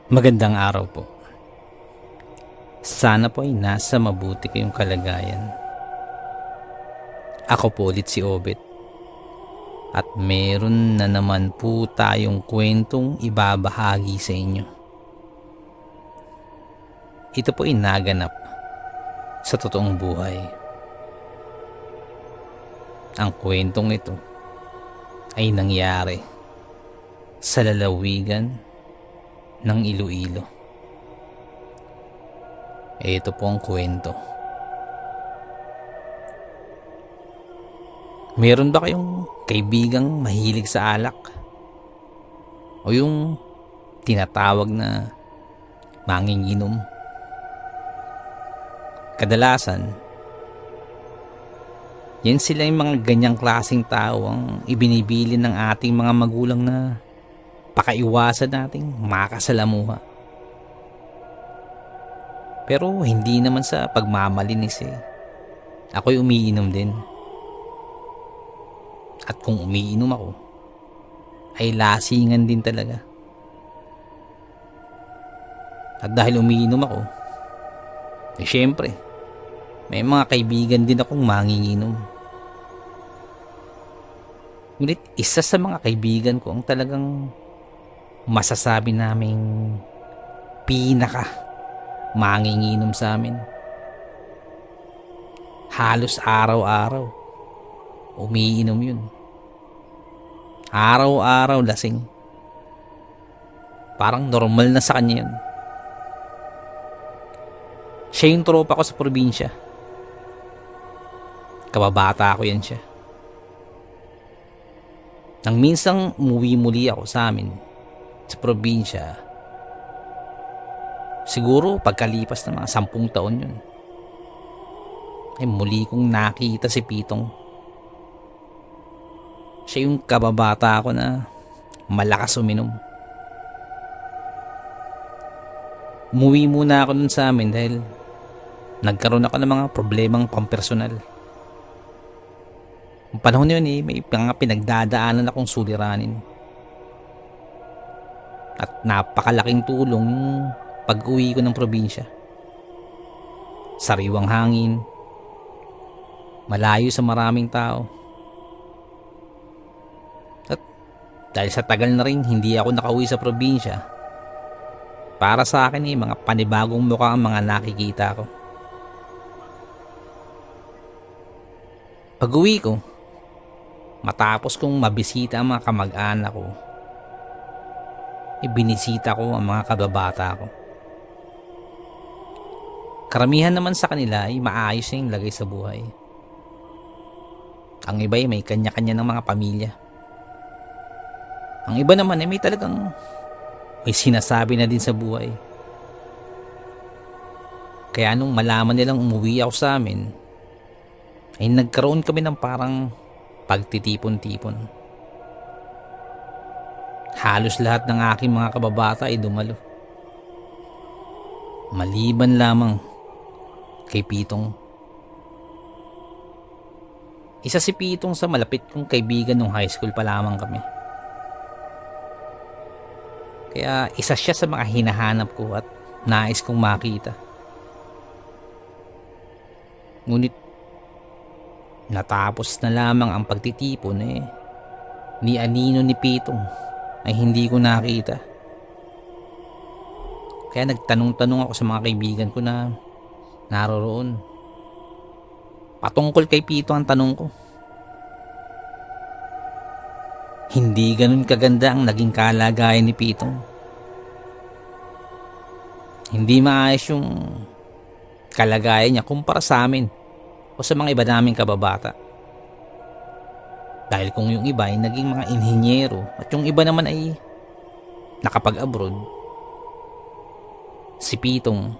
Magandang araw po. Sana po ay nasa mabuti kayong kalagayan. Ako po ulit si Obet at meron na naman po tayong kwentong ibabahagi sa inyo. Ito po ay naganap sa totoong buhay. Ang kwentong ito ay nangyari sa lalawigan ng Iloilo. Ito po ang kwento. Meron ba kayong kaibigang mahilig sa alak? O yung tinatawag na manginginom? Kadalasan, yan sila yung mga ganyang klaseng tao ang ibinibili ng ating mga magulang na pakaiwasan nating makasalamuha. Pero hindi naman sa pagmamalinis eh. Ako'y umiinom din. At kung umiinom ako, ay lasingan din talaga. At dahil umiinom ako, eh syempre, may mga kaibigan din akong manginginom. Ngunit isa sa mga kaibigan ko ang talagang masasabi naming pinaka manginginom sa amin. Halos araw-araw umiinom yun. Araw-araw lasing. Parang normal na sa kanya yun. Siya yung tropa ko sa probinsya. Kababata ko yan siya. Nang minsang umuwi muli ako sa amin sa probinsya, siguro pagkalipas ng mga 10 taon yun, ay muli kong nakita si Pitong. Siya yung kababata ko na malakas uminom. Umuwi muna ako dun sa amin dahil nagkaroon ako ng mga problemang pampersonal. Ang panahon yun eh, may mga pinagdadaanan akong suliranin. At napakalaking tulong yung pag-uwi ko ng probinsya. Sariwang hangin, malayo sa maraming tao. At dahil sa tagal na rin hindi ako nakauwi sa probinsya, para sa akin mga panibagong mukha ang mga nakikita ko. Pag-uwi ko, matapos kong mabisita ang mga kamag-anak ko, ibinisita ko ang mga kababata ko. Karamihan naman sa kanila ay maayos na yung lagay sa buhay. Ang iba ay may kanya-kanya ng mga pamilya. Ang iba naman ay may talagang may sinasabi na din sa buhay. Kaya nung malaman nilang umuwi ako sa amin, ay nagkaroon kami ng parang pagtitipon-tipon. Halos lahat ng aking mga kababata ay dumalo. Maliban lamang kay Pitong. Isa si Pitong sa malapit kong kaibigan nung high school pa lamang kami. Kaya isa siya sa mga hinahanap ko at nais kong makita. Ngunit natapos na lamang ang pagtitipon ni anino ni Pitong ay hindi ko nakita. Kaya nagtanong-tanong ako sa mga kaibigan ko na naroroon. Patungkol kay Pitong ang tanong ko. Hindi ganun kaganda ang naging kalagayan ni Pitong. Hindi maayos yung kalagayan niya kumpara sa amin o sa mga iba naming kababata. Dahil kung yung iba ay naging mga inhinyero at yung iba naman ay nakapag-abroad, si Pitong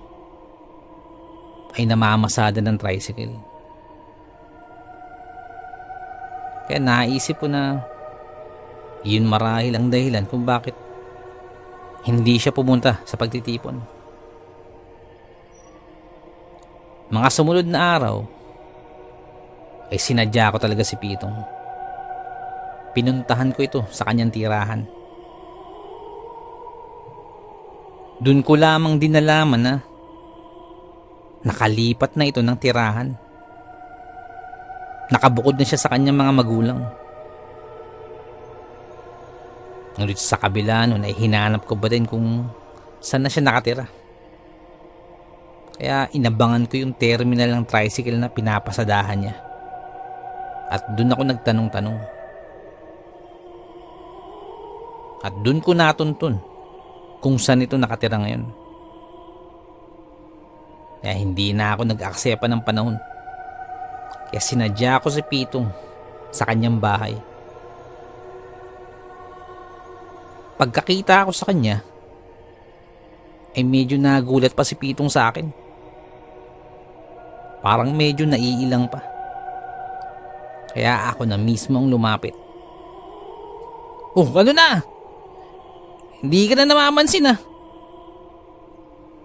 ay namamasada ng tricycle. Kaya naisip ko na yun marahil ang dahilan kung bakit hindi siya pumunta sa pagtitipon. Mga sumunod na araw ay sinadya ko talaga si Pitong. Pinuntahan ko ito sa kanyang tirahan. Dun ko lamang din nalaman na nakalipat na ito ng tirahan. Nakabukod na siya sa kanyang mga magulang. Ngunit sa kabila nun ay hinanap ko ba din kung saan na siya nakatira. Kaya inabangan ko yung terminal ng tricycle na pinapasadahan niya. At dun ako nagtanong-tanong. At dun ko natuntun kung saan ito nakatira ngayon. Kaya hindi na ako nag-aksaya pa ng panahon. Kaya sinadya ko si Pitong sa kanyang bahay. Pagkakita ko sa kanya, ay medyo nagulat pa si Pitong sa akin. Parang medyo naiilang pa. Kaya ako na mismo ang lumapit. Oh, ano na? Hindi ka na namamansin ah.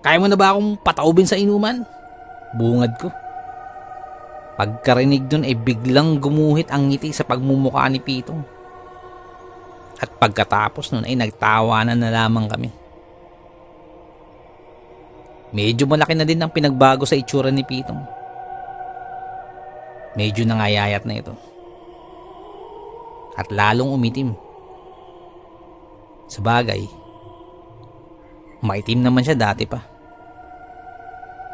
Kaya mo na ba akong pataubin sa inuman? Bungad ko. Pagkarinig dun ay biglang gumuhit ang ngiti sa pagmumukha ni Pitong. At pagkatapos nun ay nagtawanan na lamang kami. Medyo malaki na din ang pinagbago sa itsura ni Pitong. Medyo nangayayat na ito. At lalong umitim. Sabagay, maitim naman siya dati pa.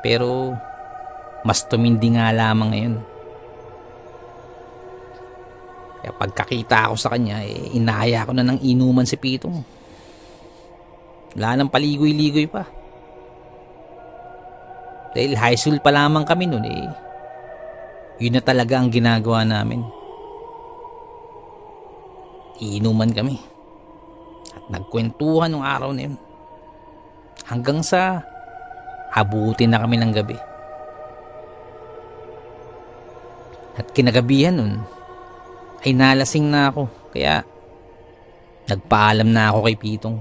Pero mas tumindi nga lamang ngayon. Kaya pagkakita ko sa kanya, inaya ko na ng inuman si Pitong. Wala nang paligoy-ligoy pa. Dahil high school pa lamang kami noon yun na talaga ang ginagawa namin. Iinuman kami. At nagkwentuhan ng araw na yun. Hanggang sa abutin na kami ng gabi. At kinagabihan nun ay nalasing na ako. Kaya nagpaalam na ako kay Pitong.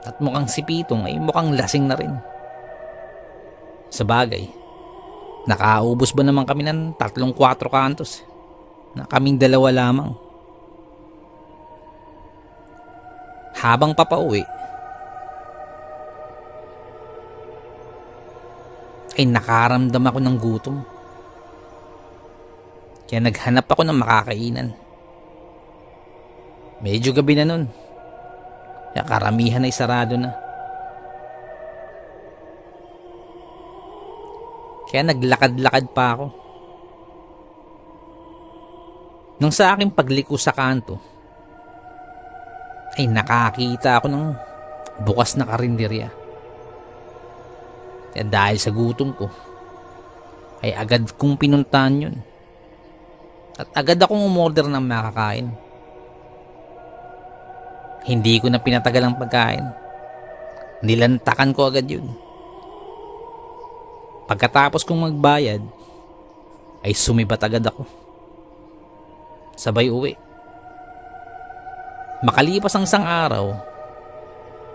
At mukhang si Pitong ay mukhang lasing na rin. Sabagay, nakaubos ba naman kami ng 3-4 kantos na kaming dalawa lamang. Habang papauwi ay nakaramdam ako ng gutom. Kaya naghanap ako ng makakainan. Medyo gabi na nun. Kaya karamihan ay sarado na. Kaya naglakad-lakad pa ako. Nung sa aking pagliko sa kanto, ay nakakita ako ng bukas na karinderya. Kaya dahil sa gutom ko, ay agad kong pinuntahan yun. At agad akong umorder ng makakain. Hindi ko na pinatagal ang pagkain. Nilantakan ko agad yun. Pagkatapos kong magbayad, ay sumibat agad ako. Sabay uwi. Makalipas ang isang araw,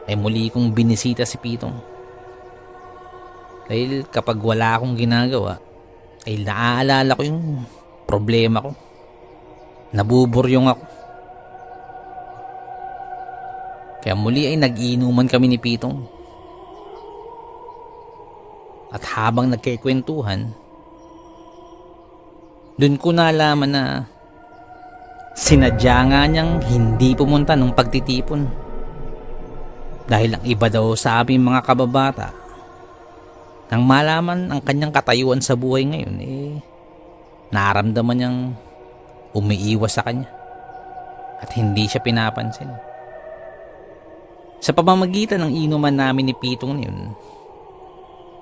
ay muli kong binisita si Pitong. Dahil kapag wala akong ginagawa, ay naaalala ko yung problema ko. Nabuburyong ako. Kaya muli ay nag-iinuman kami ni Pitong. At habang nagkikwentuhan, dun ko nalaman na sinadya nga niyang hindi pumunta nung pagtitipon. Dahil ang iba daw sa aming mga kababata, nang malaman ang kanyang katayuan sa buhay ngayon, naramdaman niyang umiiwas sa kanya at hindi siya pinapansin. Sa pamamagitan ng inuman namin ni Pitong na yun,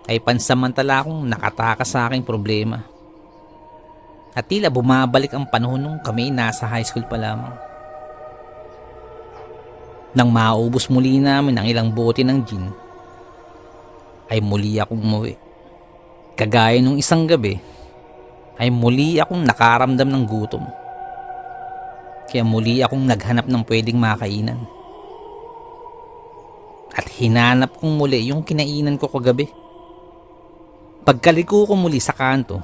ay pansamantala akong nakatakas sa aking problema. At tila bumabalik ang panahon nung kami nasa high school pa lamang. Nang maubos muli namin ang ilang bote ng gin, ay muli akong umuwi. Kagaya nung isang gabi, ay muli akong nakaramdam ng gutom. Kaya muli akong naghanap ng pwedeng makainan. At hinanap kong muli yung kinainan ko kagabi. Pagkaliko ko muli sa kanto,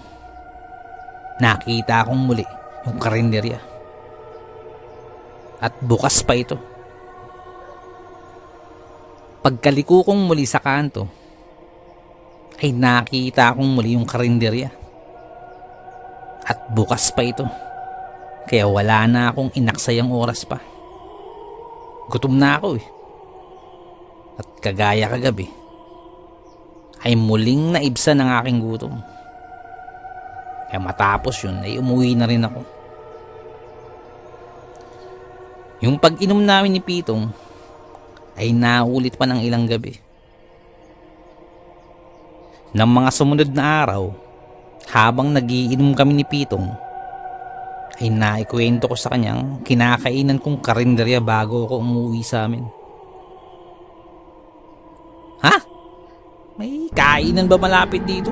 nakita akong muli yung karinderya. At bukas pa ito. Pagkaliko kong muli sa kanto, ay nakita kong muli yung karinderya. At bukas pa ito. Kaya wala na akong inaksayang oras pa. Gutom na ako eh. At kagaya kagabi, ay muling naibsan ang aking gutom. Kaya matapos yun ay umuwi na rin ako. Yung pag-inom namin ni Pitong ay naulit pa ng ilang gabi. Ng mga sumunod na araw, habang nagiinom kami ni Pitong, ay naikwento ko sa kanyang kinakainan kong karinderya bago ako umuwi sa amin. Ha? May kainan ba malapit dito?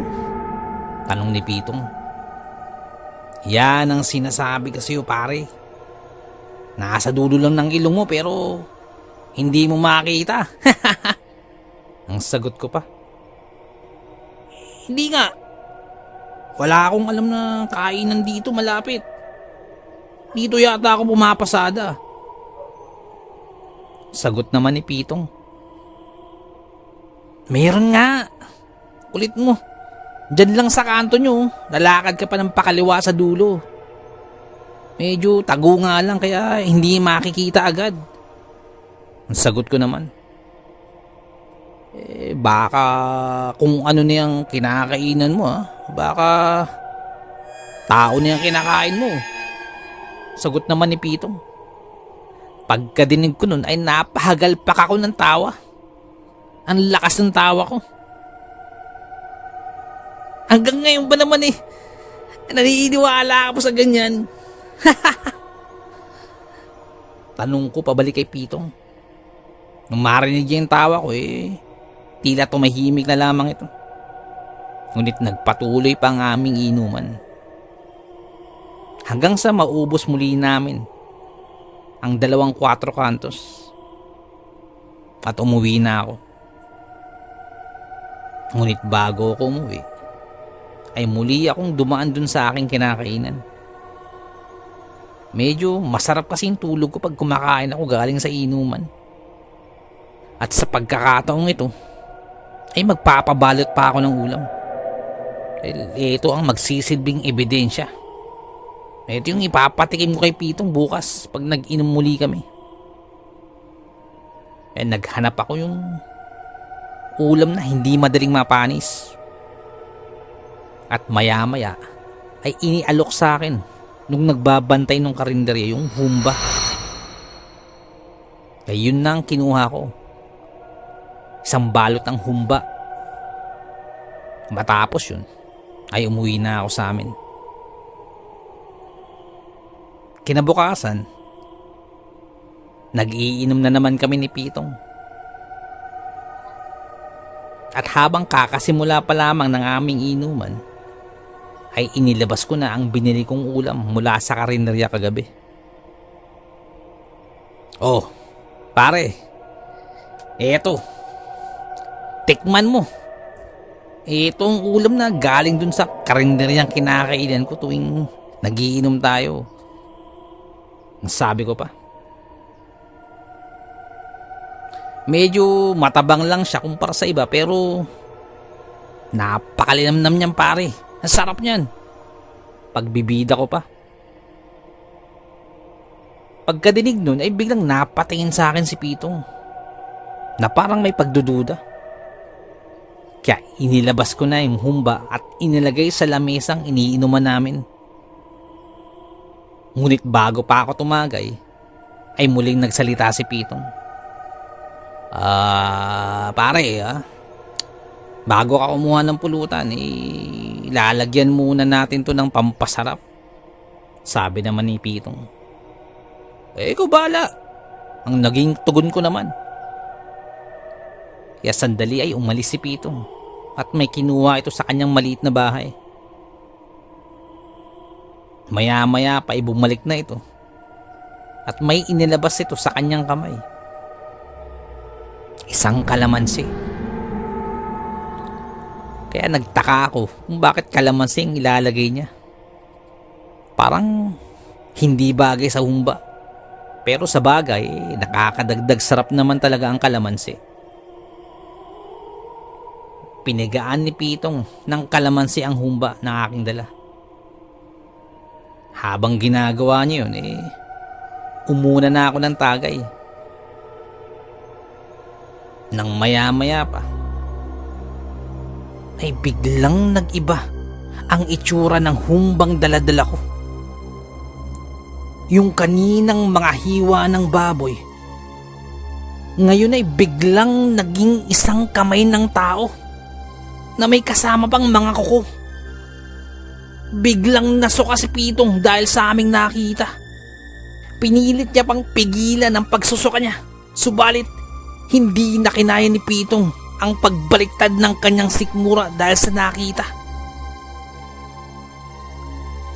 Tanong ni Pitong. Yan ang sinasabi ko sa'yo, pare. Nasa dulo lang ng ilong mo pero hindi mo makita. Ang sagot ko pa. Hindi nga. Wala akong alam na kainan dito malapit. Dito yata ako pumapasada. Sagot naman ni Pitong. Meron nga. Kulit mo. Diyan lang sa kanto nyo. Lalakad ka pa ng pakaliwa sa dulo. Medyo tago nga lang kaya hindi makikita agad. Ang sagot ko naman. Baka kung ano niyang kinakainan mo ha. Baka tao niyang kinakain mo. Sagot naman ni Pitong. Pagkadinig ko nun ay napahagalpak ako ng tawa. Ang lakas ng tawa ko. Hanggang ngayon ba naman naniniwala ka po sa ganyan? Tanong ko pabalik kay Pitong. Nung marinig niya yung tawa ko tila tumahimik na lamang ito. Ngunit nagpatuloy pa ang aming inuman. Hanggang sa maubos muli namin ang 2 4 kantos. At umuwi na ako. Ngunit bago ako umuwi, ay muli akong dumaan dun sa aking kinakainan. Medyo masarap kasi yung tulog ko pag kumakain ako galing sa inuman. At sa pagkakataong ito, ay magpapabalot pa ako ng ulam. Ito ang magsisilbing ebidensya. Ito yung ipapatikim ko kay Pitong bukas pag nag-inom muli kami. Naghanap ako yung ulam na hindi madaling mapanis. At maya-maya ay inialok sa akin nung nagbabantay ng karinderya yung humba. Kaya yun na ang kinuha ko. Isang balot ng humba. Matapos yun ay umuwi na ako sa amin. Kinabukasan, nag-iinom na naman kami ni Pitong. At habang kakasimula pa lamang ng aming inuman, ay inilabas ko na ang binili kong ulam mula sa karinderya kagabi. Oh, pare, eto, tikman mo. Itong ulam na galing dun sa karinderyang kinakainan ko tuwing nagiinom tayo. Sabi ko pa. Medyo matabang lang siya kumpara sa iba pero napakalinamnam niyan, pare. Ang sarap niyan. Pagbibida ko pa. Pagkadinig nun ay biglang napatingin sa akin si Pitong na parang may pagdududa. Kaya inilabas ko na yung humba at inilagay sa lamesang iniinuman namin. Ngunit bago pa ako tumagay ay muling nagsalita si Pitong. Pare bago ka kumuha ng pulutan ilalagyan muna natin to ng pampasarap. Sabi naman ni Pitong. Ikaw bahala. Ang naging tugon ko naman. Kaya sandali ay umalis si Pitong at may kinuha ito sa kanyang maliit na bahay. Maya-maya pa bumalik na ito at may inilabas ito sa kanyang kamay. Isang kalamansi. Kaya nagtaka ako kung bakit kalamansi ang ilalagay niya. Parang hindi bagay sa humba. Pero sa bagay, nakakadagdag sarap naman talaga ang kalamansi. pinigaan ni Pitong ng kalamansi ang humba na aking dala. Habang ginagawa niya yun, umuna na ako ng tagay. Nang maya-maya pa, ay biglang nag-iba ang itsura ng humbang daladala ko. Yung kaninang mga hiwa ng baboy, ngayon ay biglang naging isang kamay ng tao na may kasama pang mga kuko. Biglang nasuka si Pitong dahil sa aming nakita. Pinilit niya pang pigilan ang pagsusuka niya, subalit hindi na kinaya ni Pitong ang pagbaliktad ng kanyang sikmura dahil sa nakita.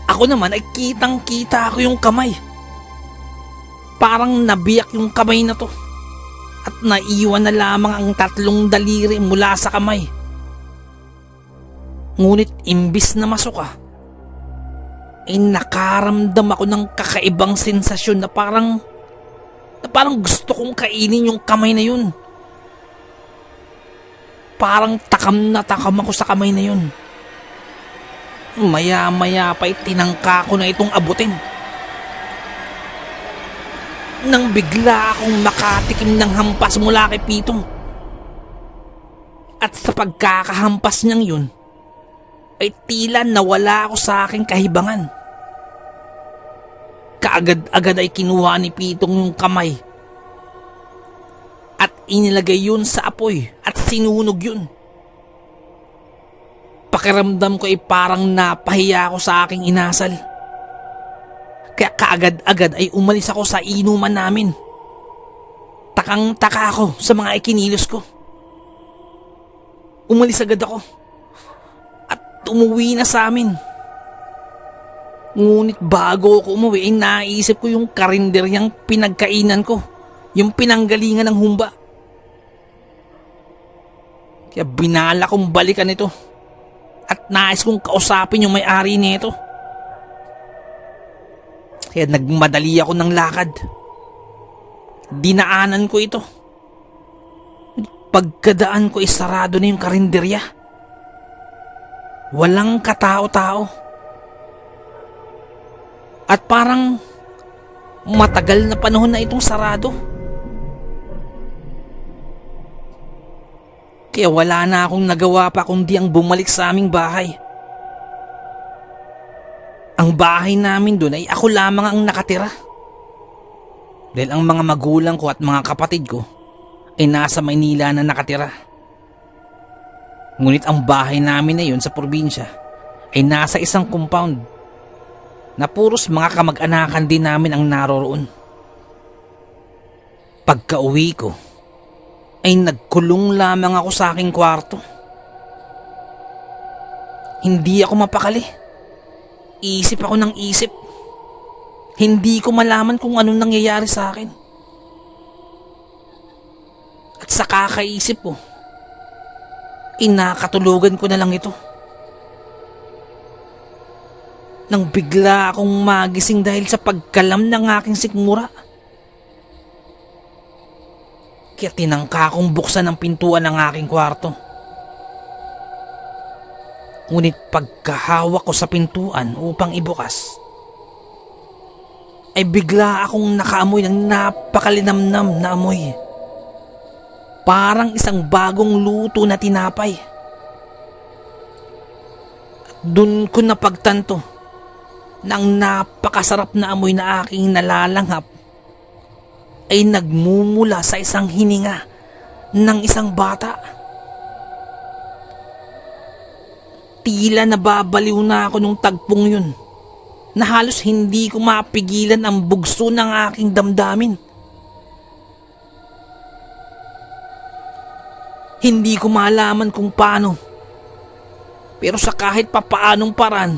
Ako naman ay kitang-kita ko yung kamay. Parang nabiyak yung kamay na to at naiwan na lamang ang 3 daliri mula sa kamay. Ngunit imbis na masuka, ay nakaramdam ako ng kakaibang sensasyon na parang gusto kong kainin yung kamay na yun. Parang takam na takam ako sa kamay na yun. Maya-maya pa'y tinangka ko na itong abutin. Nang bigla akong makatikim ng hampas mula kay Pitong. At sa pagkakahampas niyang yun, ay tila nawala ako sa aking kahibangan. Kaagad-agad ay kinuha ni Pitong yung kamay at inilagay yun sa apoy at sinunog yun. Pakiramdam ko ay parang napahiya ako sa aking inasal. Kaya kaagad-agad ay umalis ako sa inuman namin. Takang-taka ako sa mga ikinilos ko. Umalis agad ako at umuwi na sa amin. Ngunit bago ako umuwi ay naisip ko yung karinderyang pinagkainan ko, yung pinanggalingan ng humba. Kaya binala kong balikan ito at nais kong kausapin yung may-ari nito. Kaya nagmadali ako ng lakad. Dinaanan ko ito. Pagkadaan ko ay sarado na yung karinderya. Walang katao-tao. At parang matagal na panahon na itong sarado. Kaya wala na akong nagawa pa kundi ang bumalik sa aming bahay. Ang bahay namin doon ay ako lamang ang nakatira. Dahil ang mga magulang ko at mga kapatid ko ay nasa Maynila na nakatira. Ngunit ang bahay namin na yun sa probinsya ay nasa isang compound na puros mga kamag-anakan din namin ang naroroon. Pagka-uwi ko ay nagkulong lamang ako sa aking kwarto. Hindi ako mapakali. Isip ako ng isip. Hindi ko malaman kung anong nangyayari sa akin. At sa kakaisip ko, inakatulugan ko na lang ito. Nang bigla akong magising dahil sa pagkalam ng aking sikmura. Kaya tinangka akong buksan ang pintuan ng aking kwarto. Ngunit pagkahawak ko sa pintuan upang ibukas, ay bigla akong nakaamoy ng napakalinamnam na amoy. Parang isang bagong luto na tinapay. Doon ko napagtanto na ang napakasarap na amoy na aking nalalanghap ay nagmumula sa isang hininga ng isang bata. Tila nababaliw na ako nung tagpong yun, na halos hindi ko mapigilan ang bugso ng aking damdamin. Hindi ko malaman kung paano, pero sa kahit papaanong paraan,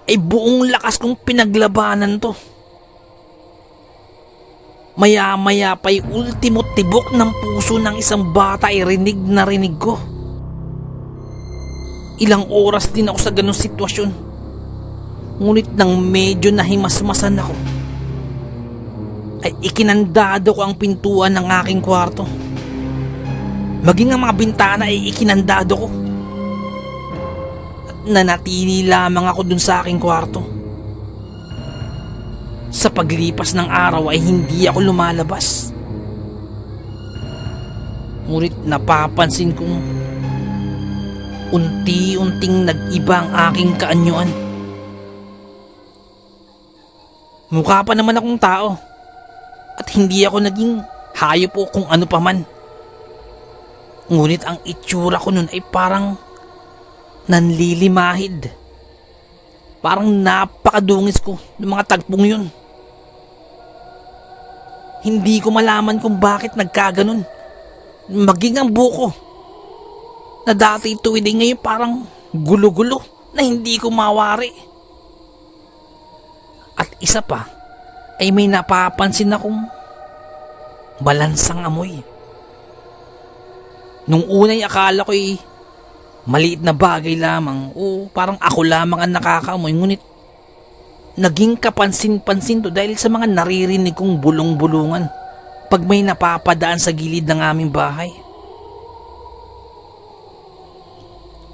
ay buong lakas kong pinaglabanan to. Maya-maya pa'y ultimo tibok ng puso ng isang bata ay rinig na rinig ko. Ilang oras din ako sa ganong sitwasyon. Ngunit nang medyo nahimasmasan ako, ay ikinandado ko ang pintuan ng aking kwarto. Maging ang mga bintana ay ikinandado ko. At nanatili lamang ako dun sa aking kwarto. Sa paglipas ng araw ay hindi ako lumalabas. Ngunit napapansin kong unti-unting nag-iba ang aking kaanyuan. Mukha pa naman akong tao at hindi ako naging hayop o kung ano pa man. Ngunit ang itsura ko nun ay parang nanlilimahid. Parang napakadungis ko ng mga tagpong yun. Hindi ko malaman kung bakit nagkaganon. Maging ang buko na dati tuwid ay ngayon parang gulo-gulo na hindi ko mawari. At isa pa ay may napapansin akong malansang amoy. Nung unay akala ko ay maliit na bagay lamang o parang ako lamang ang nakakaamoy, ngunit naging kapansin-pansin to dahil sa mga naririnig kong bulong-bulungan pag may napapadaan sa gilid ng aming bahay.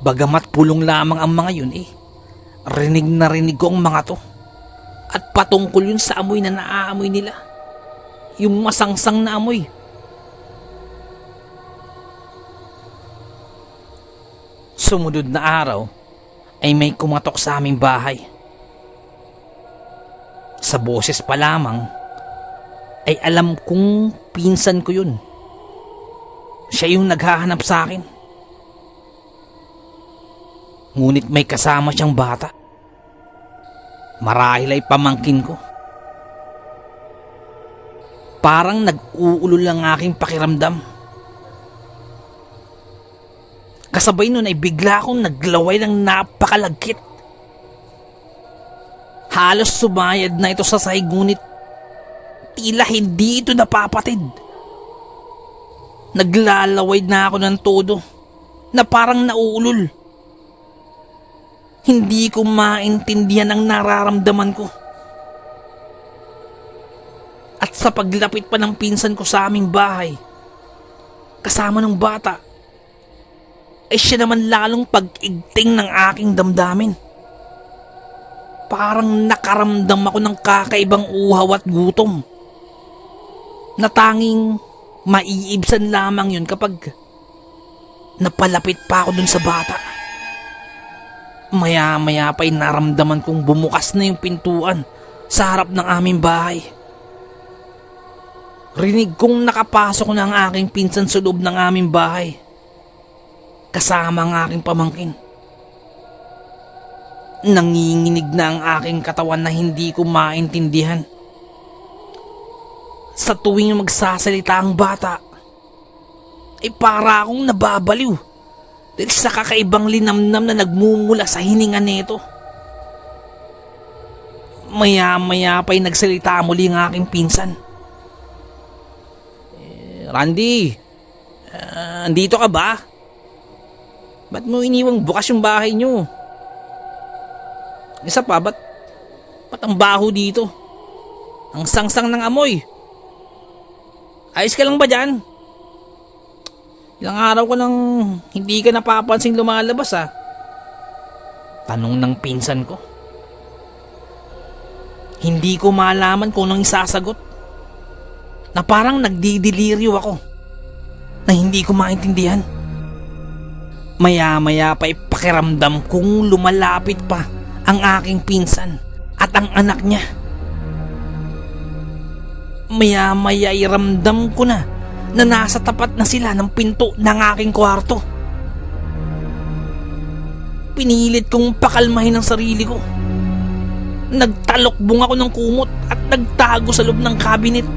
Bagamat pulong lamang ang mga yun rinig na rinig ko ang mga to. At patungkol yun sa amoy na naaamoy nila. Yung masangsang na amoy. Sumunod na araw ay may kumatok sa aming bahay. Sa boses pa lamang ay alam kong pinsan ko yun. Siya yung naghahanap sa akin. Ngunit may kasama siyang bata. Marahil ay pamangkin ko. Parang nag-uulol ang aking pakiramdam. Kasabay nun ay bigla akong naglaway ng napakalagkit. Halos sumayad na ito sa sahig, ngunit tila hindi ito napapatid. Naglalaway na ako ng todo na parang nauulol. Hindi ko maintindihan ang nararamdaman ko. At sa paglapit pa ng pinsan ko sa aming bahay, kasama ng bata, ay siya naman lalong pag-igting ng aking damdamin. Parang nakaramdam ako ng kakaibang uhaw at gutom na tanging maiibsan lamang yun kapag napalapit pa ako dun sa bata. Maya-maya pa'y naramdaman kong bumukas na yung pintuan sa harap ng aming bahay. Rinig kong nakapasok na ang aking pinsan sa loob ng aming bahay, kasama ang aking pamangkin. Nanginginig na ang aking katawan na hindi ko maintindihan. Sa tuwing magsasalita ang bata, ay para akong nababaliw dahil sa kakaibang linamnam na nagmumula sa hininga nito. Maya-maya pa'y nagsalita muli ang aking pinsan. Randy, andito ka ba? Ba't mo iniwang bukas yung bahay nyo? Isa pa, ba't ang baho dito? Ang sangsang ng amoy. Ayos ka lang ba dyan? Ilang araw ko nang hindi ka napapansing lumalabas Tanong ng pinsan ko. Hindi ko malaman kung anong isasagot. Na parang nagdidiliryo ako. Na hindi ko maintindihan. Maya-maya pa ipakiramdam kong lumalapit pa ang aking pinsan at ang anak niya. Maya-maya iramdam ko na nasa tapat na sila ng pinto ng aking kwarto. Pinilit kong pakalmahin ang sarili ko. Nagtalokbong ako ng kumot at nagtago sa loob ng cabinet.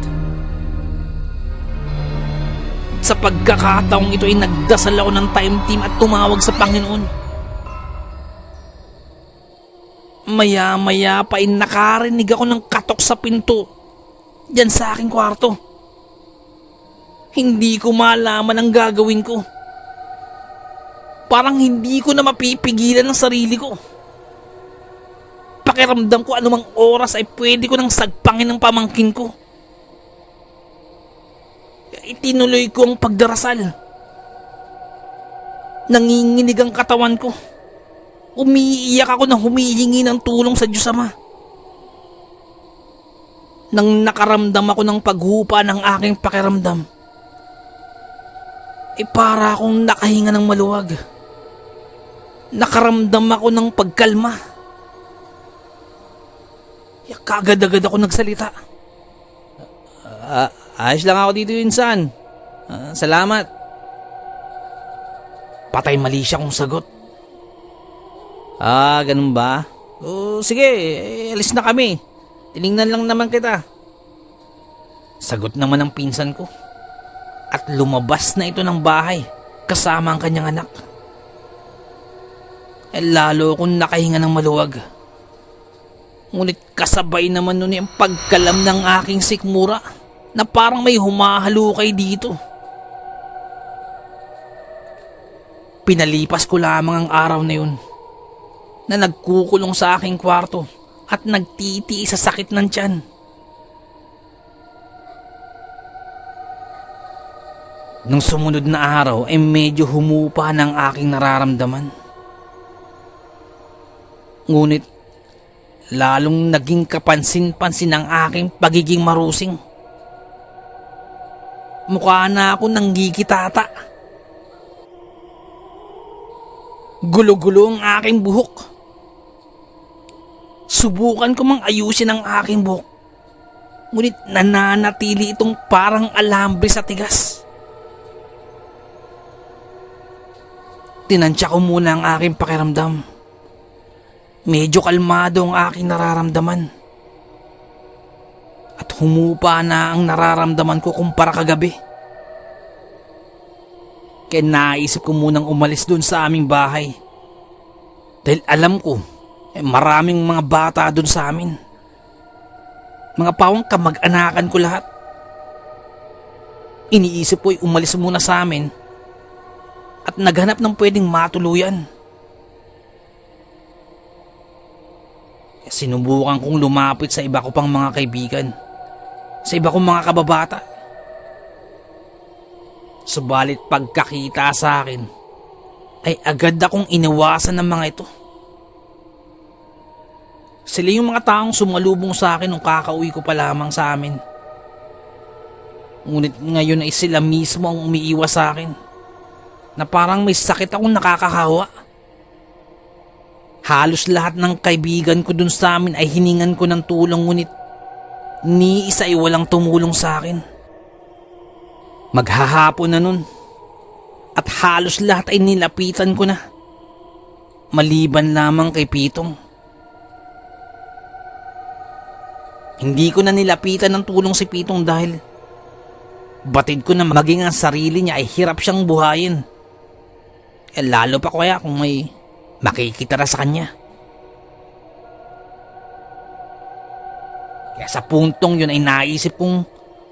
Sa pagkakataong ito ay nagdasal ako ng time team at tumawag sa Panginoon. Maya-maya pa ay nakarinig ako ng katok sa pinto diyan sa aking kwarto. Hindi ko malaman ang gagawin ko. Parang hindi ko na mapipigilan ang sarili ko. Pakiramdam ko anumang oras ay pwede ko nang sagpangin ng pamangkin ko. Itinuloy ko ang pagdarasal. Nanginginig ang katawan ko. Umiiyak ako nang humihingi ng tulong sa Diyos Ama. Nang nakaramdam ako ng paghupa ng aking pakiramdam, para akong nakahinga ng maluwag. Nakaramdam ako ng pagkalma. Kagad-agad ako nagsalita. Ayos lang ako dito, insan. Salamat. Patay mali siya kung sagot. Ganun ba? Sige, alis na kami. Tiningnan lang naman kita. Sagot naman ng pinsan ko. At lumabas na ito ng bahay kasama ang kanyang anak. Lalo akong nakahinga ng maluwag. Ngunit kasabay naman nun yung pagkalam ng aking sikmura na parang may humahalukay dito. Pinalipas ko lamang ang araw na yun na nagkukulong sa aking kwarto at nagtitiis sa sakit ng tiyan. Nung sumunod na araw ay medyo humupa ng aking nararamdaman. Ngunit lalong naging kapansin-pansin ang aking pagiging marusing. Mukha na ako nanggigitata. Gulo-gulo ang aking buhok. Subukan ko mang ayusin ang aking buhok. Ngunit nananatili itong parang alambre sa tigas. Tinansya ko muna ang aking pakiramdam. Medyo kalmado ang aking nararamdaman. At humupa na ang nararamdaman ko kumpara kagabi. Kaya naisip ko munang umalis doon sa aming bahay. Dahil alam ko, maraming mga bata doon sa amin. Mga pawang kamag-anakan ko lahat. Iniisip ko ay umalis muna sa amin at naghanap ng pwedeng matuluyan. Sinubukan kong lumapit sa iba ko pang mga kaibigan, sa iba kong mga kababata. Subalit pagkakita sa akin, ay agad akong iniwasan ng mga ito. Sila yung mga taong sumalubong sa akin nung kakauwi ko pa lamang sa amin. Ngunit ngayon ay sila mismo ang umiiwas sa akin, na parang may sakit akong nakakahawa. Halos lahat ng kaibigan ko dun sa amin ay hiningan ko ng tulong, ngunit ni isa ay walang tumulong sa akin. Maghahapon na nun at halos lahat ay nilapitan ko na, maliban lamang kay Pitong. Hindi ko na nilapitan ng tulong si Pitong dahil batid ko na maging ang sarili niya ay hirap siyang buhayin. Lalo pa kaya kung may makikitara sa kanya. Kaya sa puntong yun ay naisip kong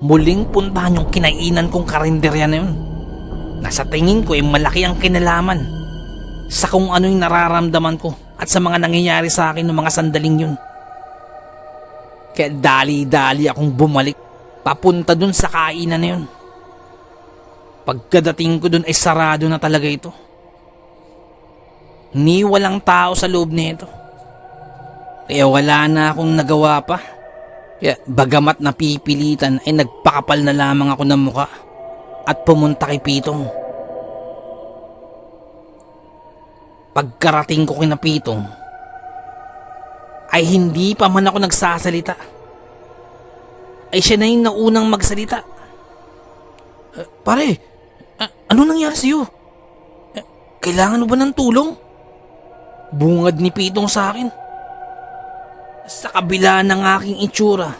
muling puntahan yung kinainan kong karinderya na yun. Nasa tingin ko ay malaki ang kinalaman sa kung ano yung nararamdaman ko at sa mga nangyayari sa akin ng mga sandaling yun. Kaya dali-dali akong bumalik papunta dun sa kainan na yun. Pagkadating ko dun ay sarado na talaga ito. Ni walang tao sa loob nito. Kaya wala na akong nagawa pa. Kaya bagamat napipilitan ay nagpakapal na lamang ako ng muka at pumunta kay Pitong. Pagkarating ko kina Pitong ay hindi pa man ako nagsasalita. Ay siya na yung naunang magsalita. Pare, ano nangyari sa'yo? Kailangan mo ba ng tulong? Bungad ni Pitong sa akin. Sa kabila ng aking itsura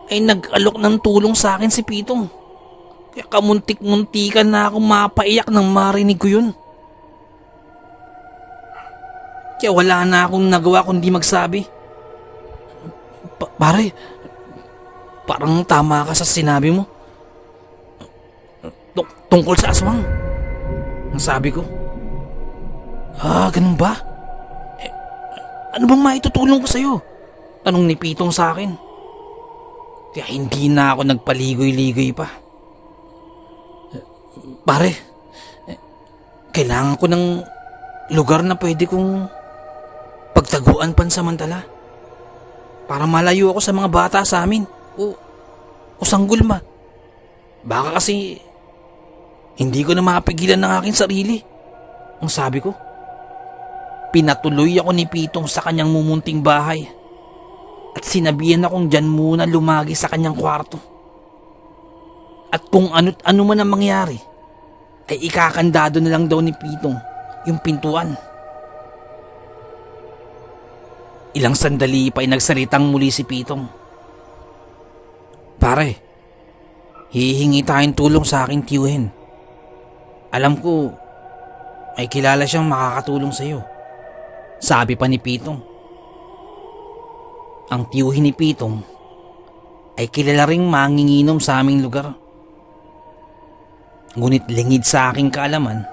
ay nag-alok ng tulong sa akin si Pitong. Kaya kamuntik-muntikan na akong mapaiyak nang marinig ko yun. Kaya wala na akong nagawa kundi magsabi. Pare, parang tama ka sa sinabi mo. Tungkol sa aswang, ang sabi ko. Ganun ba? Ano bang maitutulong ko sa'yo? Tanong ni Pitong sa akin. Kaya hindi na ako nagpaligoy-ligoy pa. Pare, Kailangan ko ng lugar na pwede kong pagtaguan pansamantala para malayo ako sa mga bata sa amin o sanggulma. Baka kasi hindi ko na mapigilan ng aking sarili. Ang sabi ko, pinatuloy ako ni Pitong sa kanyang mumunting bahay at sinabihan akong dyan muna lumagi sa kanyang kwarto. At kung ano't ano man ang mangyari, ay ikakandado na lang daw ni Pitong yung pintuan. Ilang sandali pa ay nagsalitang muli si Pitong. Pare, hihingi tayong tulong sa aking tiyuhin. Alam ko, ay kilala siyang makakatulong sa iyo. Sabi pa ni Pitong. Ang tiyuhin ni Pitong ay kilala ring manginginom sa aming lugar. Ngunit lingid sa aking kaalaman,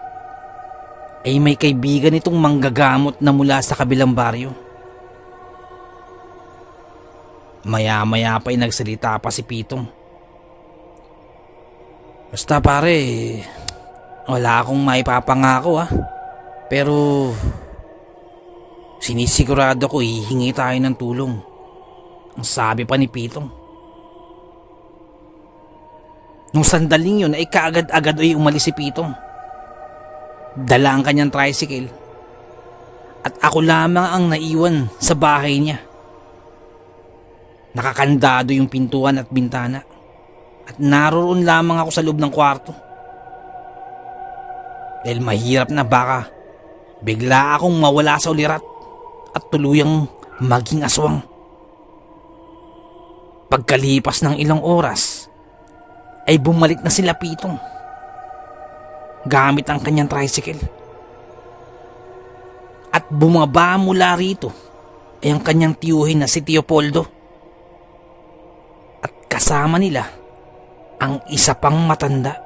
ay may kaibigan itong manggagamot na mula sa kabilang baryo. Maya-maya pa ay nagsalita pa si Pitong. Basta pare, wala akong maipapangako pero sinisigurado ko hihingi tayo ng tulong. Ang sabi pa ni Pitong. Nung sandaling yun ay kaagad-agad ay umalis si Pitong. Dala ang kanyang tricycle at ako lamang ang naiwan sa bahay niya. Nakakandado yung pintuan at bintana at naroon lamang ako sa loob ng kwarto. Dahil mahirap na baka bigla akong mawala sa ulirat at tuluyang maging aswang. Pagkalipas ng ilang oras ay bumalik na sila Pitong gamit ang kanyang tricycle. At bumaba mula rito ay ang kanyang tiyuhin na si Teopoldo. At kasama nila ang isa pang matanda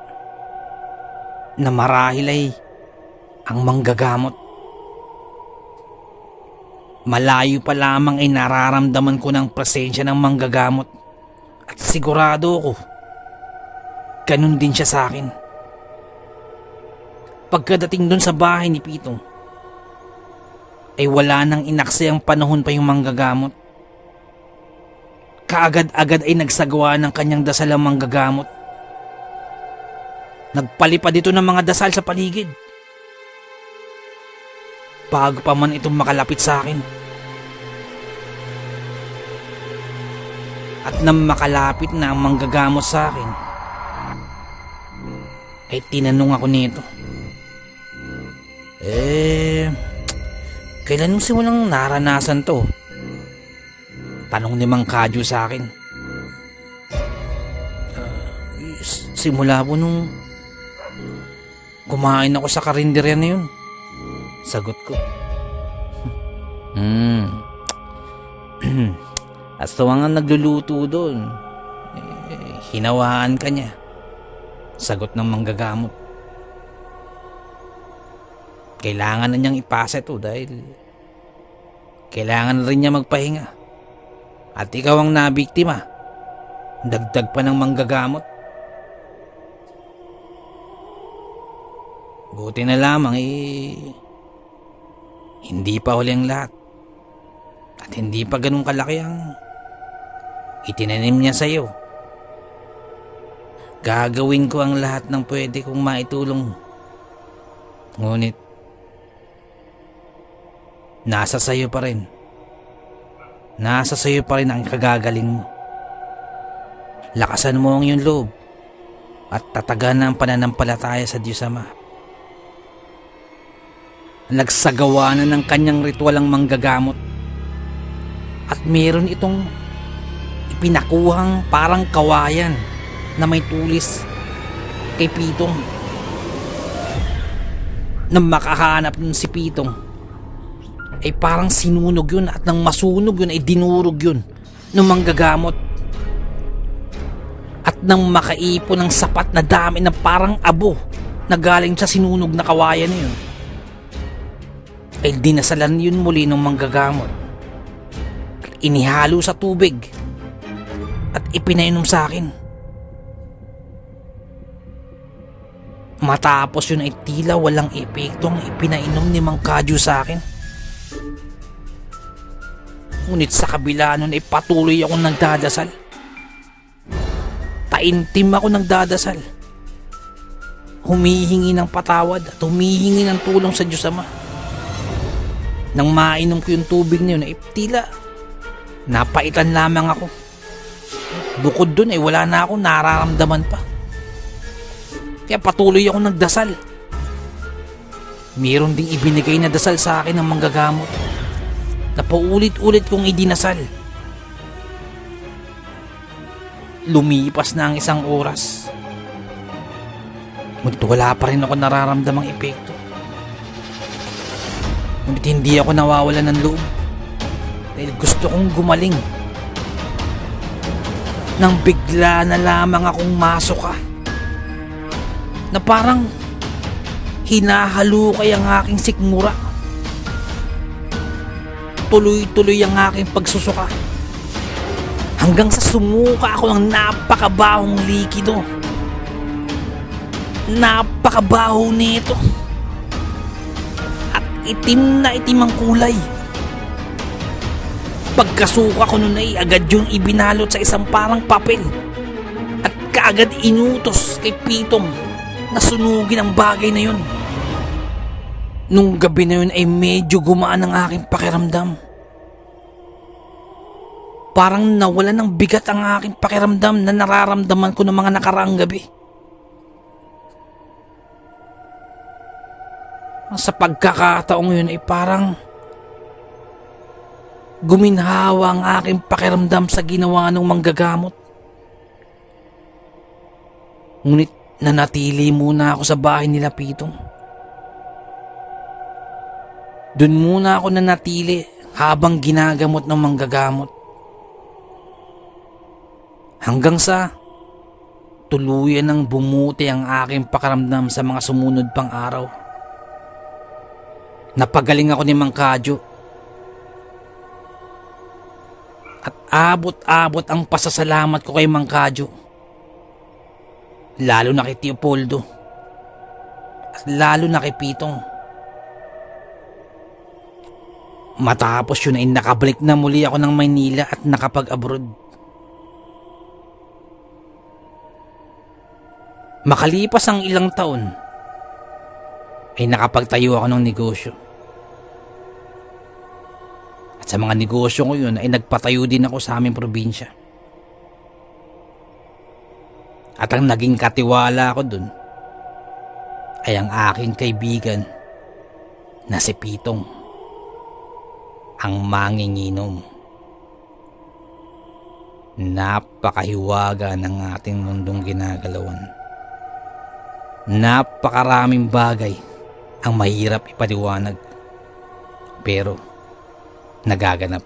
na marahil ay ang manggagamot. Malayo pa lamang ay nararamdaman ko ng presensya ng manggagamot at sigurado ko ganun din siya sa akin. Pagkadating dun sa bahay ni Pitong ay wala nang inaksayang panahon pa yung manggagamot. Kaagad-agad ay nagsagawa ng kanyang dasal ang manggagamot. Nagpalipad dito ng mga dasal sa paligid bago pa man itong makalapit sa akin. At nang makalapit na ang manggagamot sa akin ay tinanong ako nito. Kailan mo simulang naranasan to? Tanong ni Mang Kadyo sa akin. Simula po nung kumain ako sa karinderya na yun. Sagot ko. At tuwang ang nagluluto doon, hinawaan ka niya. Sagot ng manggagamot. Kailangan na niyang ipasa ito dahil kailangan na rin niya magpahinga. At ikaw ang nabiktima. Dagdag pa ng manggagamot. Buti na lamang hindi pa huli ang lahat. At hindi pa ganun kalaki ang itinanim niya sa iyo. Gagawin ko ang lahat ng pwede kong maitulong. Ngunit nasa sayo pa rin. Nasa sayo pa rin ang kagagaling mo. Lakasan mo ang iyong loob at tatagan ang pananampalataya sa Diyos Ama. Nagsagawa na ng kanyang ritual ang manggagamot at meron itong ipinakuhang parang kawayan na may tulis kay Pitong. Nang makahanap nun si Pitong ay parang sinunog yun at nang masunog yun ay dinurog yun ng manggagamot. At nang makaipon ng sapat na dami na parang abo na galing sa sinunog na kawayan na yun ay dinasalan yun muli ng manggagamot at inihalo sa tubig at ipinainom sa akin. Matapos yun ay tila walang epekto ang ipinainom ni Mang Kadyo sa akin. Ngunit sa kabila nun ay patuloy akong nagdadasal. Taimtim ako nagdadasal. Humihingi ng patawad at humihingi ng tulong sa Diyos Ama. Nang mainom ko yung tubig na yun ay tila napaitan lamang ako. Bukod dun ay wala na ako nararamdaman pa. Kaya patuloy akong nagdasal. Mayroon ding ibinigay na dasal sa akin ng manggagamot na paulit-ulit kong idinasal. Lumipas na ang isang oras. Ngunit wala pa rin ako nararamdamang epekto. Ngunit hindi ako nawawalan ng loob dahil gusto kong gumaling. Nang bigla na lamang akong masuka na parang hinahalukay ang aking sikmura. Tuloy-tuloy ang aking pagsusuka hanggang sa sumuka ako ng napakabahong likido. Napakabaho nito at itim na itim ang kulay. Pagkasuka ko nun ay agad yung ibinalot sa isang parang papel at kaagad inutos kay Pitong na sunugin ang bagay na yun. Nung gabi na yun ay medyo gumaan ang aking pakiramdam. Parang nawala ng bigat ang aking pakiramdam na nararamdaman ko ng mga nakaraang gabi. Sa pagkakataong yun ay parang guminhawa ang aking pakiramdam sa ginawa ng manggagamot. Ngunit nanatili muna ako sa bahay nila Pitong. Doon muna ako nanatili habang ginagamot ng manggagamot. Hanggang sa tuluyan ng bumuti ang aking pakiramdam sa mga sumunod pang araw. Napagaling ako ni Mang Kadyo. At abot-abot ang pasasalamat ko kay Mang Kadyo. Lalo na kay Teopoldo. At lalo na kay Pitong. Matapos yun ay nakabalik na muli ako ng Maynila at nakapag-abroad. Makalipas ang ilang taon, ay nakapagtayo ako ng negosyo. At sa mga negosyo ko yun ay nagpatayo din ako sa aming probinsya. At ang naging katiwala ko dun ay ang aking kaibigan na si Pitong, ang manginginom. Napakahiwaga ng ating mundong ginagalawan. Napakaraming bagay ang mahirap ipaliwanag, pero nagaganap.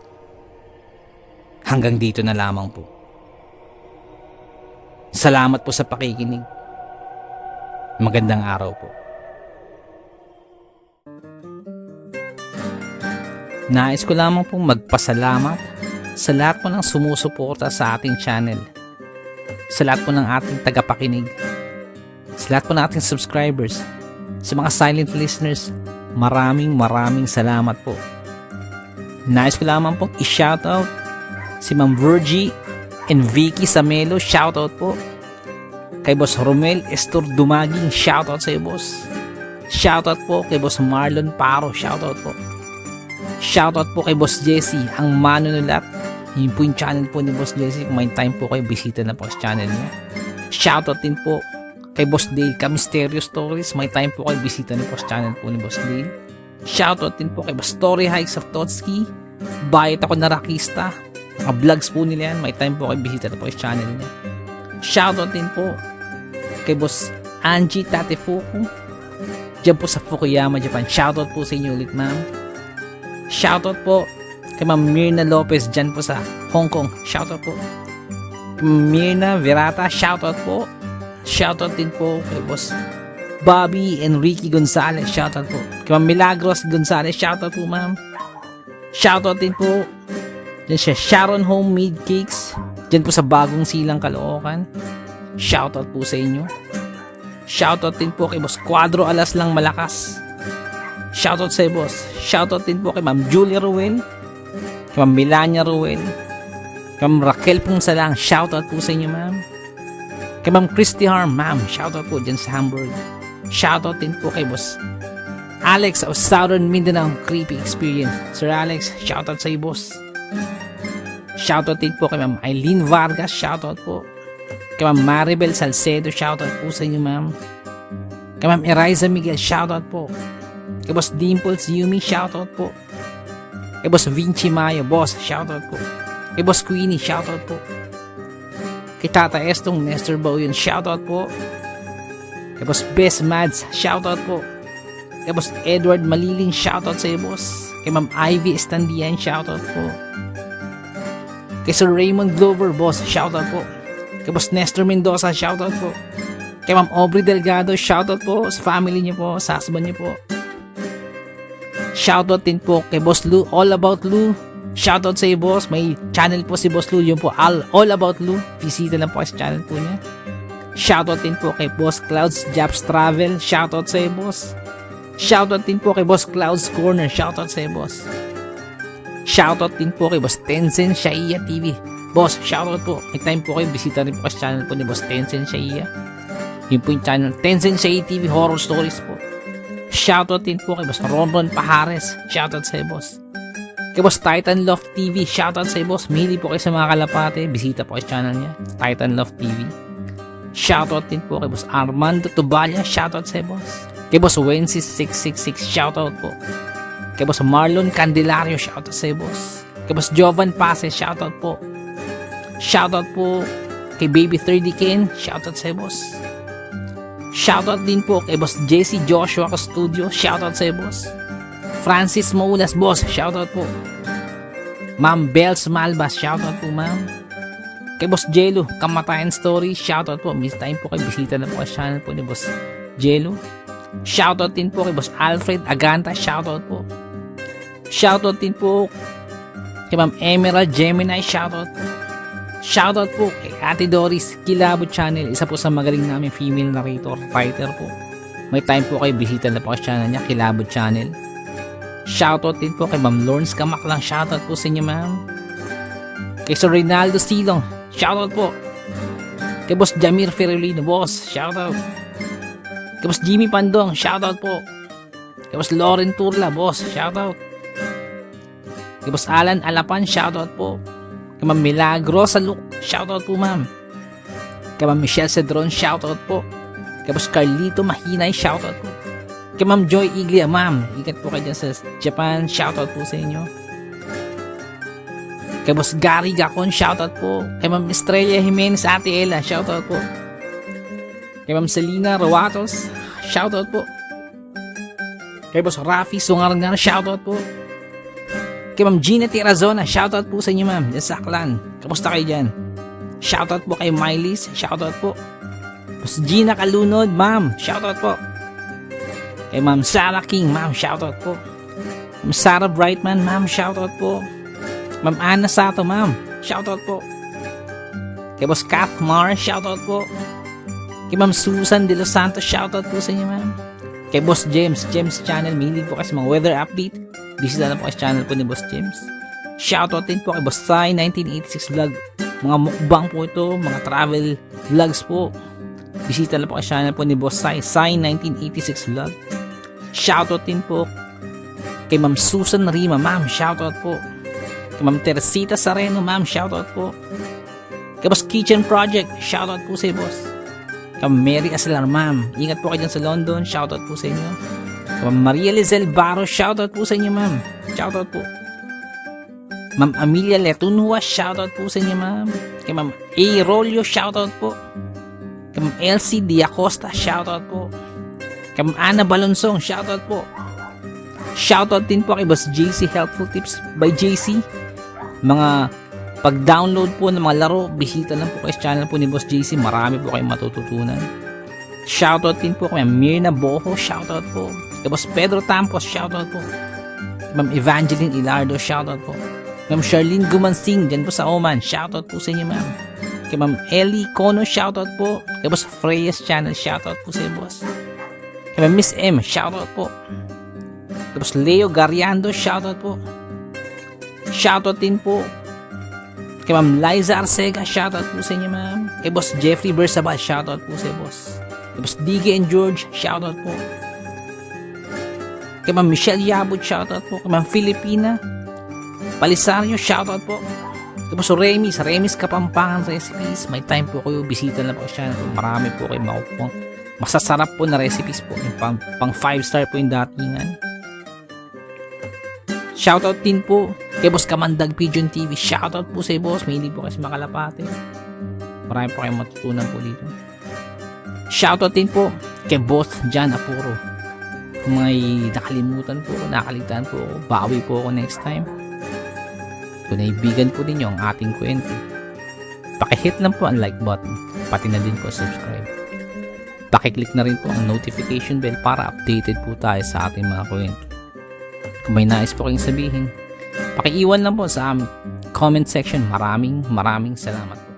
Hanggang dito na lamang po. Salamat po sa pakikinig. Magandang araw po. Nais ko lamang pong magpasalamat sa lahat po ng sumusuporta sa ating channel, sa lahat po ng ating tagapakinig, sa lahat po ng ating subscribers, sa mga silent listeners. Maraming salamat po. Nais ko lamang pong i-shoutout si Ma'am Virgie and Vicky Samelo. Shoutout po kay Boss Romel Estor Dumaging. Shoutout sa iyo, boss. Shoutout po kay Boss Marlon Paro. Shoutout po. Shoutout po kay Boss Jesse, ang manunulat. Yun po yung channel po ni Boss Jesse. Kung may time po kayo, bisita na po sa channel niya. Shoutout din po kay Boss Dale Ka-Mysterious Stories. May time po kayo, bisita na po sa channel po ni Boss Dale. Shoutout din po kay Boss Story Hikes of Totski. Bayit ako na Rakista. Mga vlogs po nila yan. May time po kayo, bisita na po sa channel niya. Shoutout din po kay Boss Angie Tatefuku dyan po sa Fukuyama, Japan. Shoutout po sa inyo ulit, ma'am. Shoutout po kay Ma'am Mirna Lopez dyan po sa Hong Kong. Shoutout po kay Mirna Verata. Shoutout po. Shoutout din po kay Boss Bobby Enrique Gonzalez. Shoutout po kay Ma'am Milagros Gonzalez. Shoutout po, ma'am. Shoutout din po dyan siya Sharon Homemade Cakes dyan po sa Bagong Silang, Caloocan. Shoutout po sa inyo. Shoutout din po kay Boss Cuadro Alas lang Malakas. Shoutout sa boss. Shoutout din po kay Ma'am Julia Ruel, kay Ma'am Melania Ruel, kay Ma'am Raquel Pungsalang. Shoutout po sa inyo, ma'am. Kay Ma'am Christy Harm, ma'am. Shoutout po dyan sa Hamburg. Shoutout din po kay Boss Alex of Southern Mindanao Creepy Experience. Sir Alex, shoutout sa iyo, boss. Shoutout din po kay Ma'am Eileen Vargas. Shoutout po. Kay Ma'am Maribel Salcedo. Shoutout po sa inyo, ma'am. Kay Ma'am Eriza Miguel. Shoutout po. Kay Boss Dimples Yumi. Shoutout po. Kay Boss Vinci Mayo. Boss, shoutout po. Kay Boss Queenie. Shoutout po. Kay Tata Estong Nestor Bauyon. Shoutout po. Kay Boss Best Mads. Shoutout po. Kay Boss Edward Maliling. Shoutout sa iyo, boss. Kay Ma'am Ivy Estandian. Shoutout po. Kay Sir Raymond Glover, boss. Shoutout po. Kay Boss Nestor Mendoza. Shoutout po. Kay Ma'am Aubrey Delgado. Shoutout po sa family niyo po, sa husband niyo po. Shoutout din po kay Boss Lou, All About Lou. Shoutout sa iyo, boss. May channel po si Boss Lou, yun po, All About Lou. Visita lang po sa channel po niya. Shoutout din po kay Boss Clouds Japs Travel. Shoutout sa iyo, boss. Shoutout din po kay Boss Clouds Corner. Shoutout sa iyo, boss. Shoutout din po kay Boss Tencent Shaiya TV. Boss, shoutout po. May time po kayo, bisita rin po sa channel po ni Boss Tencent Shaiya. Yun po yung channel, Tencent Shaiya TV Horror Stories po. Shoutout din po kay Boss Ronron Pahares. Shoutout sa iyo, boss. Kay Boss Titan Love TV. Shoutout sa iyo, boss. Mili po kayo sa mga kalapate. Bisita po kayo sa channel niya, Titan Love TV. Shoutout din po kay Boss Armando Tubalia. Shoutout sa iyo, boss. Kay Boss Wences 666. Shoutout po. Kay Boss Marlon Candelario. Shoutout sa iyo, boss. Kay Boss Jovan Pase. Shoutout po. Shoutout po kay Baby 30 Ken. Shoutout sa iyo, boss. Shoutout din po kay Boss JC Joshua Studio. Shoutout sa iyo, boss. Francis Maulas, boss. Shoutout po. Ma'am Bells Malbas. Shoutout po, ma'am. Kay Boss Jello Kamatayan Story. Shoutout po. Miss time po kay bisita na po sa channel po ni Boss Jello. Shoutout din po kay Boss Alfred Aganta. Shoutout po. Shoutout din po kay Ma'am Emerald Gemini. Shoutout po. Shoutout po kay Ate Doris Kilabo Channel. Isa po sa magaling namin female narrator, fighter po. May time po kayo, bisita na po sa channel niya, Kilabo Channel. Shoutout din po kay Ma'am Lawrence Kamaklang. Shoutout po sa inyo, ma'am. Kay Sir Reynaldo Silong. Shoutout po. Kay Boss Jamir Ferolino. Boss, shoutout. Kay Boss Jimmy Pandong. Shoutout po. Kay Boss Lauren Turla. Boss, shoutout. Kay Boss Alan Alapan. Shoutout po. Kay Ma'am Milagro Saluk. Shoutout po, ma'am. Kay Ma'am Michelle Cedron. Shoutout po. Kay Boss Carlito Mahinay. Shoutout po. Kay Ma'am Joy Iglia. Ma'am, ingat po kayo dyan sa Japan. Shoutout po sa inyo. Kay Boss Gary Gacon. Shoutout po. Kay Ma'am Estrella Jimenez Ate Ella. Shoutout po. Kay Ma'am Selena Rawatos. Shoutout po. Kay Boss Rafi Sungarngar. Shoutout po. Kay Ma'am Gina Tirazona. Shoutout po sa inyo, ma'am. Diyan sa Aklan. Kamusta kayo dyan? Shoutout po kay Mylis. Shoutout po. Boss Gina Kalunod. Ma'am, shoutout po. Kay Ma'am Sarah King. Ma'am, shoutout po. Ma'am Sarah Brightman. Ma'am, shoutout po. Ma'am Ana Sato. Ma'am, shoutout po. Kay Boss Kath Mar. Shoutout po. Kay Ma'am Susan De Los Santos. Shoutout po sa inyo, ma'am. Kay Boss James Channel. Mihilig po kasi mga weather update. Bisita na po sa channel po ni Boss James. Shoutout din po kay Boss Sai 1986 Vlog. Mga mukbang po ito, mga travel vlogs po. Bisita na po sa channel po ni Boss Sai 1986 Vlog. Shoutout din po kay Ma'am Susan Rima. Ma'am, shoutout po. Kay Ma'am Teresita Sareno. Ma'am, shoutout po. Kay Boss Kitchen Project. Shoutout po sa iyo, boss. Kay Mary Asilar. Ma'am, ingat po kayo dyan sa London. Shoutout po sa inyo. Ma'am Maria Lizelle Barro, shoutout po sa inyo, ma'am. Shoutout po. Ma'am Amelia Letunua, shoutout po sa inyo, ma'am. Kay Ma'am A. Rolio, shoutout po. Kay Ma'am Elsie Diacosta, shoutout po. Kay Ma'am Ana Balonsong, shoutout po. Shoutout din po kay Boss JC Helpful Tips by JC. Mga pag-download po ng mga laro, bisita lang po kay channel po ni Boss JC. Marami po kayong matututunan. Shoutout din po kay Ma'am Mirna Boho, shoutout po. Kay Boss Pedro Tampos, shoutout po. Kay Ma'am Evangeline Ilardo, shoutout po. Kay Ma'am Charlene Gumansing, dyan po sa Oman, shoutout po sa inyo, ma'am. Kay Ma'am Ellie Cono, shoutout po. Kay Boss Freya's channel, shoutout po sa boss. Kay Ma'am Miss M, shoutout po. Kay Boss Leo Gariando, shoutout po. Shoutout din po kay Ma'am Liza Arcega, shoutout po sa inyo ma'am. Kay Boss Jeffrey Bersabal, shoutout po sa boss. Kay Boss DG and George, shoutout po. Kay Ma'am Michelle Yabut, shoutout po. Kay Ma'am Filipina Palisario, shoutout po. Kay Boss Remy sa Remy's Kapampangan Recipes, may time po kayo, bisita na po siya. Marami po kayo makupong masasarap po na recipes po. Yung pang 5-star po yung datingan. Shoutout din po kay Boss Kamandag Pigeon TV. Shoutout po sa boss. May hindi po kasi makalapate. Marami po kayong matutunan po dito. Shoutout din po kay Boss Jan Apuro. Kung may nakalimutan po, nakalitan po, bawi po ako next time. Kung naibigan po ninyo ang ating kwento, pakihit lang po ang like button. Pati na din po subscribe. Pakiclick na rin po ang notification bell para updated po tayo sa ating mga kwento. Kung may nais po kayong sabihin, pakiiwan lang po sa comment section. Maraming salamat po.